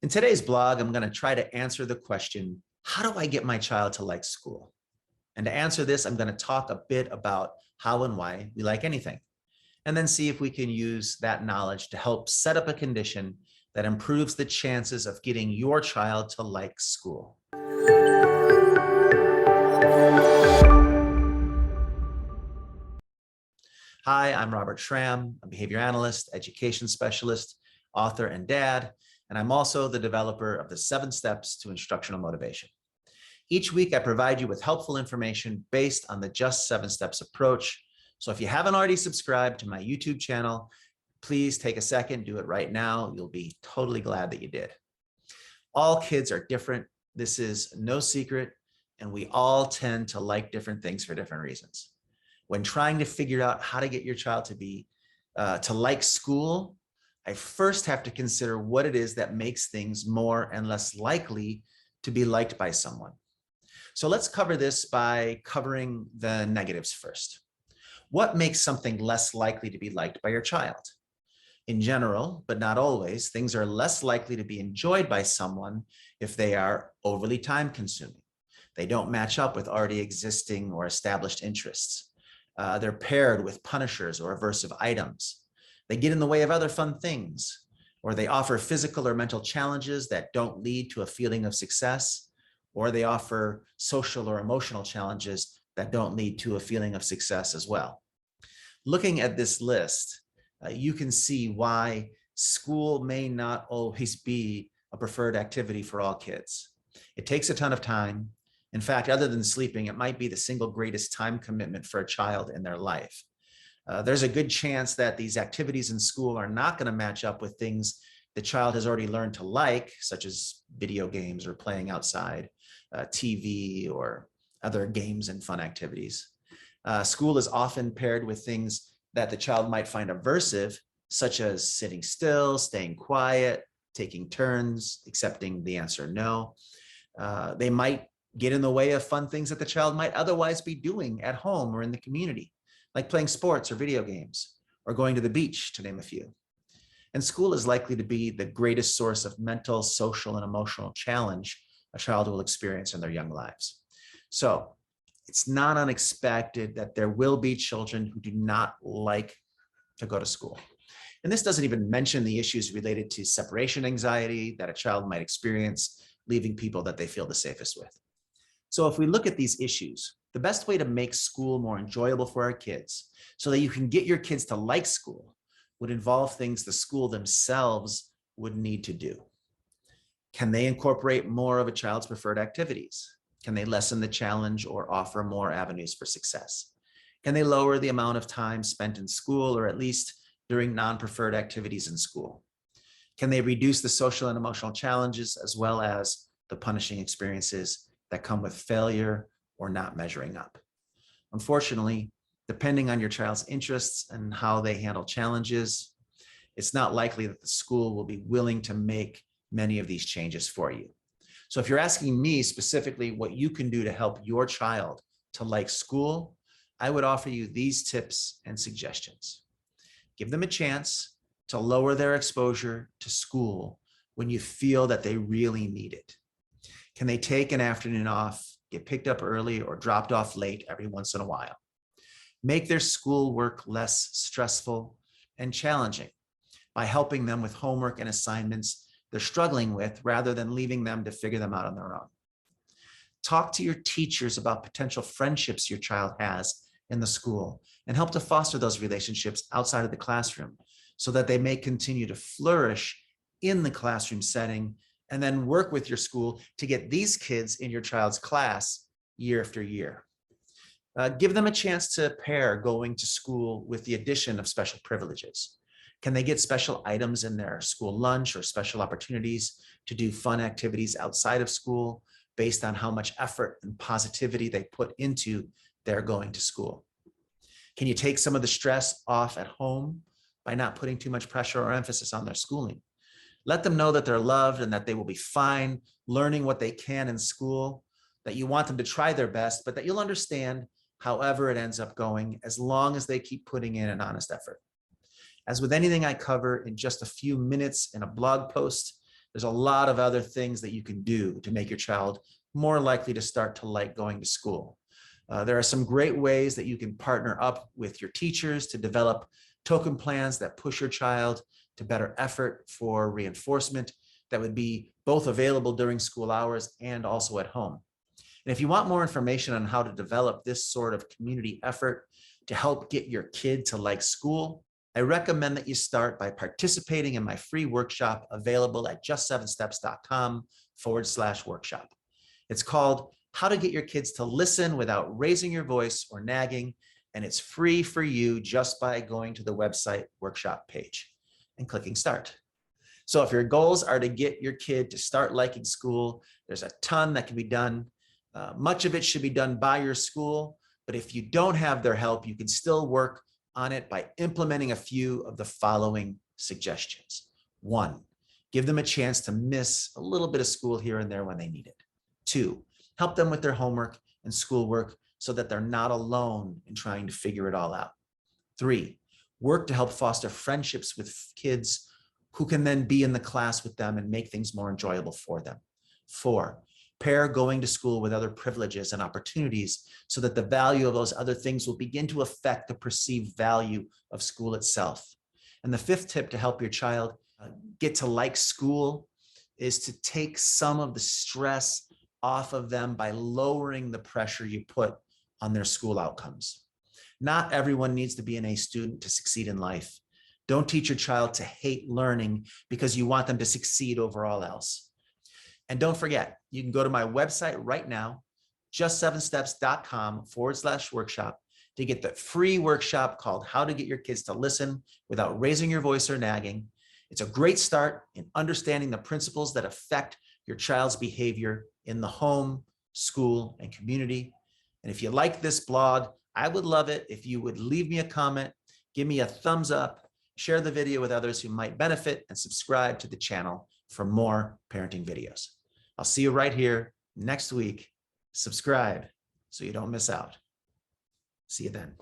In today's blog, I'm going to try to answer the question, how do I get my child to like school? And to answer this, I'm going to talk a bit about how and why we like anything, and then see if we can use that knowledge to help set up a condition that improves the chances of getting your child to like school. Hi, I'm Robert Schramm, a behavior analyst, education specialist, author, and dad, and I'm also the developer of the 7 Steps to Instructional Motivation. Each week, I provide you with helpful information based on the Just 7 Steps approach. So if you haven't already subscribed to my YouTube channel, please take a second, do it right now. You'll be totally glad that you did. All kids are different. This is no secret, and we all tend to like different things for different reasons. When trying to figure out how to get your child to like school, I first have to consider what it is that makes things more and less likely to be liked by someone. So let's cover this by covering the negatives first. What makes something less likely to be liked by your child? In general, but not always, things are less likely to be enjoyed by someone if they are overly time-consuming. They don't match up with already existing or established interests. They're paired with punishers or aversive items. They get in the way of other fun things, or they offer physical or mental challenges that don't lead to a feeling of success, or they offer social or emotional challenges that don't lead to a feeling of success as well. Looking at this list, you can see why school may not always be a preferred activity for all kids. It takes a ton of time. In fact, other than sleeping, it might be the single greatest time commitment for a child in their life. There's a good chance that these activities in school are not going to match up with things the child has already learned to like, such as video games or playing outside, TV, or other games and fun activities. School is often paired with things that the child might find aversive, such as sitting still, staying quiet, taking turns, accepting the answer no. They might get in the way of fun things that the child might otherwise be doing at home or in the community, like playing sports or video games, or going to the beach, to name a few. And school is likely to be the greatest source of mental, social, and emotional challenge a child will experience in their young lives. So it's not unexpected that there will be children who do not like to go to school. And this doesn't even mention the issues related to separation anxiety that a child might experience, leaving people that they feel the safest with. So if we look at these issues, the best way to make school more enjoyable for our kids so that you can get your kids to like school would involve things the school themselves would need to do. Can they incorporate more of a child's preferred activities? Can they lessen the challenge or offer more avenues for success? Can they lower the amount of time spent in school, or at least during non-preferred activities in school? Can they reduce the social and emotional challenges as well as the punishing experiences that come with failure or not measuring up? Unfortunately, depending on your child's interests and how they handle challenges, it's not likely that the school will be willing to make many of these changes for you. So if you're asking me specifically what you can do to help your child to like school, I would offer you these tips and suggestions. Give them a chance to lower their exposure to school when you feel that they really need it. Can they take an afternoon off, get picked up early, or dropped off late every once in a while? Make their schoolwork less stressful and challenging by helping them with homework and assignments they're struggling with, rather than leaving them to figure them out on their own. Talk to your teachers about potential friendships your child has in the school and help to foster those relationships outside of the classroom so that they may continue to flourish in the classroom setting, and then work with your school to get these kids in your child's class year after year. Give them a chance to pair going to school with the addition of special privileges. Can they get special items in their school lunch or special opportunities to do fun activities outside of school based on how much effort and positivity they put into their going to school? Can you take some of the stress off at home by not putting too much pressure or emphasis on their schooling? Let them know that they're loved and that they will be fine learning what they can in school, that you want them to try their best, but that you'll understand however it ends up going, as long as they keep putting in an honest effort. As with anything I cover in just a few minutes in a blog post, There's a lot of other things that you can do to make your child more likely to start to like going to school. There are some great ways that you can partner up with your teachers to develop token plans that push your child to better effort for reinforcement that would be both available during school hours and also at home. And if you want more information on how to develop this sort of community effort to help get your kid to like school, I recommend that you start by participating in my free workshop available at just7steps.com/workshop. It's called How to Get Your Kids to Listen Without Raising Your Voice or Nagging, and it's free for you just by going to the website workshop page and clicking start. So if your goals are to get your kid to start liking school, there's a ton that can be done. Much of it should be done by your school, but if you don't have their help, you can still work on it by implementing a few of the following suggestions. 1, give them a chance to miss a little bit of school here and there when they need it. 2, help them with their homework and schoolwork so that they're not alone in trying to figure it all out. 3, work to help foster friendships with kids who can then be in the class with them and make things more enjoyable for them. 4, pair going to school with other privileges and opportunities so that the value of those other things will begin to affect the perceived value of school itself. And the 5th tip to help your child get to like school is to take some of the stress off of them by lowering the pressure you put on their school outcomes. Not everyone needs to be an A student to succeed in life. Don't teach your child to hate learning because you want them to succeed over all else. And don't forget, you can go to my website right now, just7steps.com/workshop to get the free workshop called How to Get Your Kids to Listen Without Raising Your Voice or Nagging. It's a great start in understanding the principles that affect your child's behavior in the home, school, and community. And if you like this blog, I would love it if you would leave me a comment, give me a thumbs up, share the video with others who might benefit, and subscribe to the channel for more parenting videos. I'll see you right here next week. Subscribe so you don't miss out. See you then.